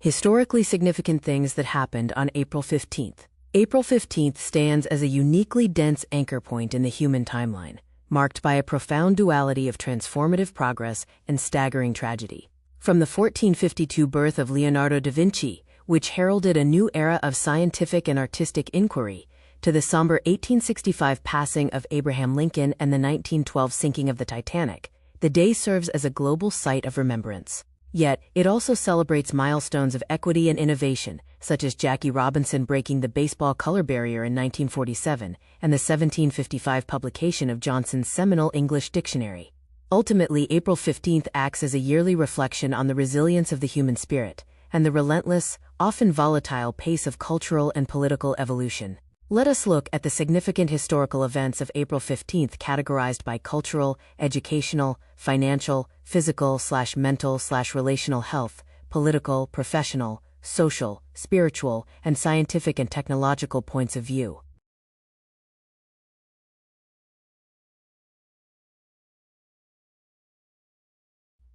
Historically significant things that happened on April 15th. April 15th stands as a uniquely dense anchor point in the human timeline, marked by a profound duality of transformative progress and staggering tragedy. From the 1452 birth of Leonardo da Vinci, which heralded a new era of scientific and artistic inquiry, to the somber 1865 passing of Abraham Lincoln and the 1912 sinking of the Titanic, the day serves as a global site of remembrance. Yet, it also celebrates milestones of equity and innovation, such as Jackie Robinson breaking the baseball color barrier in 1947 and the 1755 publication of Johnson's seminal English dictionary. Ultimately, April 15th acts as a yearly reflection on the resilience of the human spirit and the relentless, often volatile pace of cultural and political evolution. Let us look at the significant historical events of April 15th categorized by cultural, educational, financial, physical/mental/relational health, political, professional, social, spiritual, and scientific and technological points of view.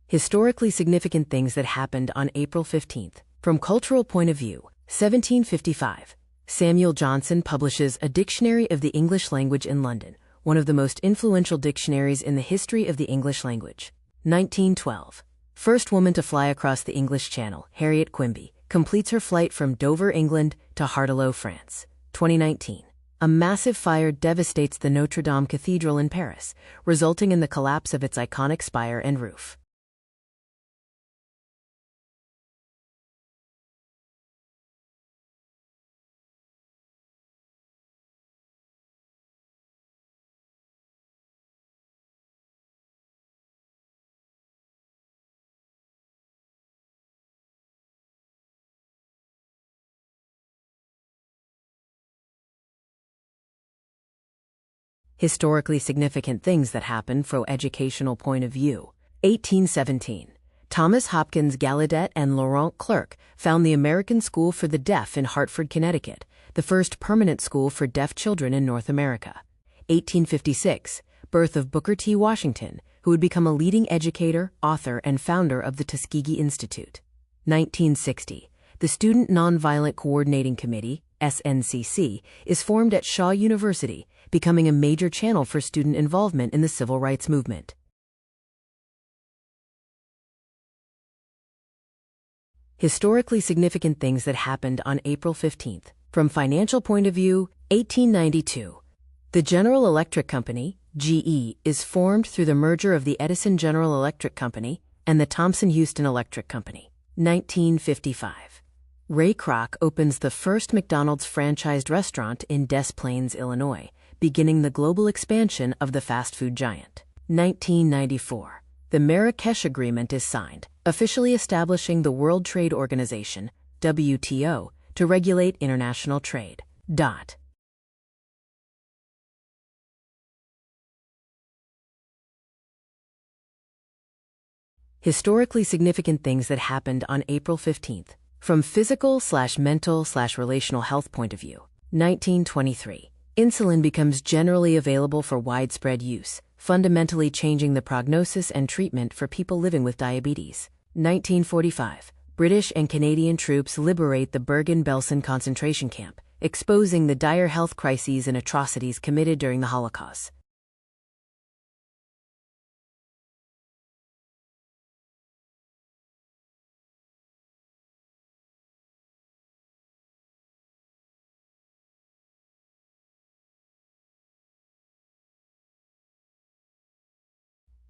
Historically significant things that happened on April 15th. From cultural point of view, 1755. Samuel Johnson publishes A Dictionary of the English Language in London, one of the most influential dictionaries in the history of the English language. 1912. First woman to fly across the English Channel, Harriet Quimby, completes her flight from Dover, England, to Hardelot, France. 2019. A massive fire devastates the Notre Dame Cathedral in Paris, resulting in the collapse of its iconic spire and roof. Historically significant things that happened from educational point of view. 1817. Thomas Hopkins Gallaudet and Laurent Clerc found the American School for the Deaf in Hartford, Connecticut, the first permanent school for deaf children in North America. 1856. Birth of Booker T. Washington, who would become a leading educator, author, and founder of the Tuskegee Institute. 1960. The Student Nonviolent Coordinating Committee, SNCC, is formed at Shaw University, becoming a major channel for student involvement in the civil rights movement. Historically significant things that happened on April 15th. From financial point of view, 1892. The General Electric Company, GE, is formed through the merger of the Edison General Electric Company and the Thomson-Houston Electric Company. 1955. Ray Kroc opens the first McDonald's franchised restaurant in Des Plaines, Illinois, beginning the global expansion of the fast food giant. 1994. The Marrakesh Agreement is signed, officially establishing the World Trade Organization, WTO, to regulate international trade. Historically significant things that happened on April 15th. From physical/mental/relational health point of view. 1923. Insulin becomes generally available for widespread use, fundamentally changing the prognosis and treatment for people living with diabetes. 1945. British and Canadian troops liberate the Bergen-Belsen concentration camp, exposing the dire health crises and atrocities committed during the Holocaust.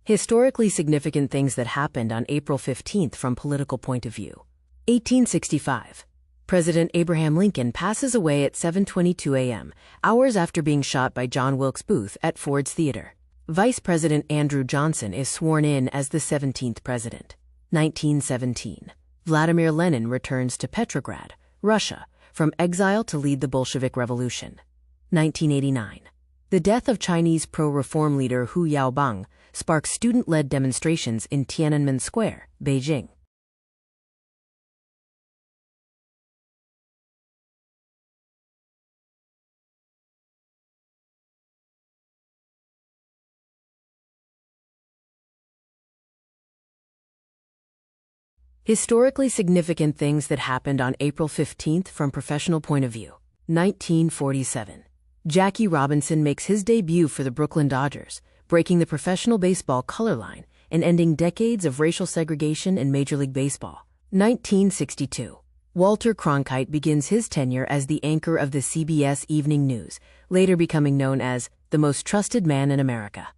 Historically significant things that happened on April 15th from political point of view. 1865. President Abraham Lincoln passes away at 7:22 a.m., hours after being shot by John Wilkes Booth at Ford's Theater. Vice President Andrew Johnson is sworn in as the 17th president. 1917. Vladimir Lenin returns to Petrograd, Russia, from exile to lead the Bolshevik Revolution. 1989. The death of Chinese pro-reform leader Hu Yaobang sparks student-led demonstrations in Tiananmen Square, Beijing. Historically significant things that happened on April 15th from professional point of view. 1947. Jackie Robinson makes his debut for the Brooklyn Dodgers, breaking the professional baseball color line and ending decades of racial segregation in Major League Baseball. 1962. Walter Cronkite begins his tenure as the anchor of the CBS Evening News, later becoming known as the most trusted man in America.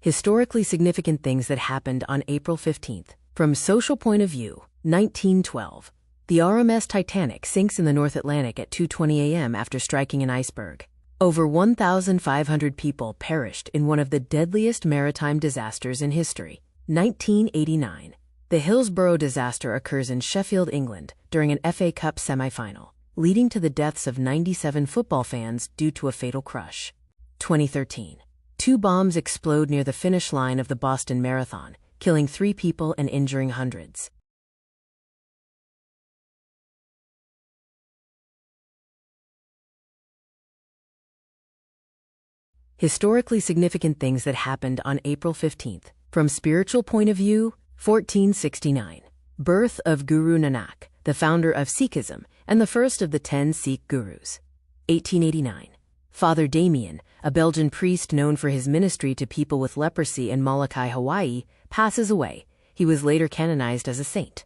Historically significant things that happened on April 15th. From social point of view, 1912. The RMS Titanic sinks in the North Atlantic at 2:20 a.m. after striking an iceberg. Over 1,500 people perished in one of the deadliest maritime disasters in history. 1989. The Hillsborough disaster occurs in Sheffield, England, during an FA Cup semi-final, leading to the deaths of 97 football fans due to a fatal crush. 2013. 2 bombs explode near the finish line of the Boston Marathon, killing 3 people and injuring hundreds. Historically significant things that happened on April 15th. From spiritual point of view, 1469. Birth of Guru Nanak, the founder of Sikhism and the first of the 10 Sikh gurus. 1889. Father Damien, a Belgian priest known for his ministry to people with leprosy in Molokai, Hawaii, passes away. He was later canonized as a saint.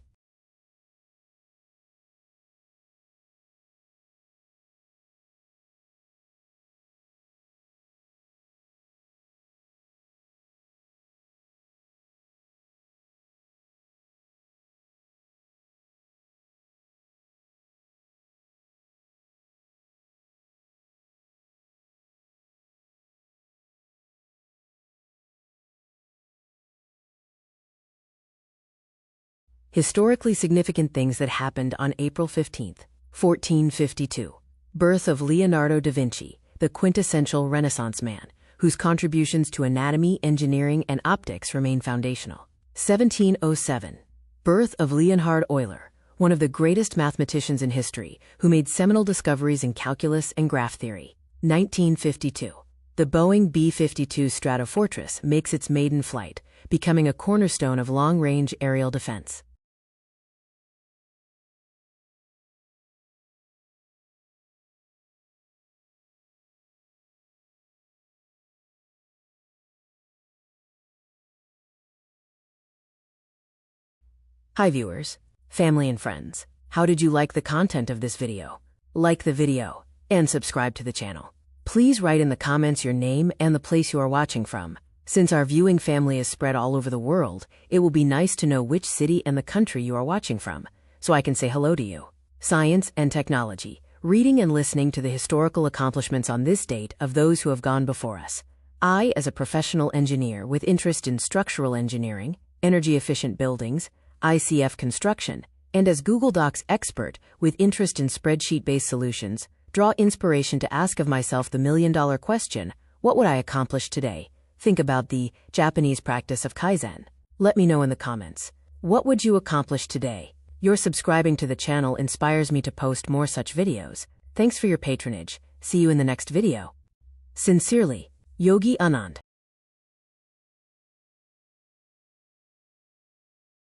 Historically significant things that happened on April 15th. 1452. Birth of Leonardo da Vinci, the quintessential Renaissance man, whose contributions to anatomy, engineering, and optics remain foundational. 1707. Birth of Leonhard Euler, one of the greatest mathematicians in history, who made seminal discoveries in calculus and graph theory. 1952. The Boeing B-52 Stratofortress makes its maiden flight, becoming a cornerstone of long-range aerial defense. Hi viewers, family and friends. How did you like the content of this video? Like the video and subscribe to the channel. Please write in the comments your name and the place you are watching from. Since our viewing family is spread all over the world, it will be nice to know which city and the country you are watching from, so I can say hello to you. Science and technology, reading and listening to the historical accomplishments on this date of those who have gone before us. I, as a professional engineer with interest in structural engineering, energy-efficient buildings, ICF construction, and as Google Docs expert with interest in spreadsheet-based solutions, draw inspiration to ask of myself the million-dollar question, what would I accomplish today? Think about the Japanese practice of Kaizen. Let me know in the comments. What would you accomplish today? Your subscribing to the channel inspires me to post more such videos. Thanks for your patronage. See you in the next video. Sincerely, Yogi Anand.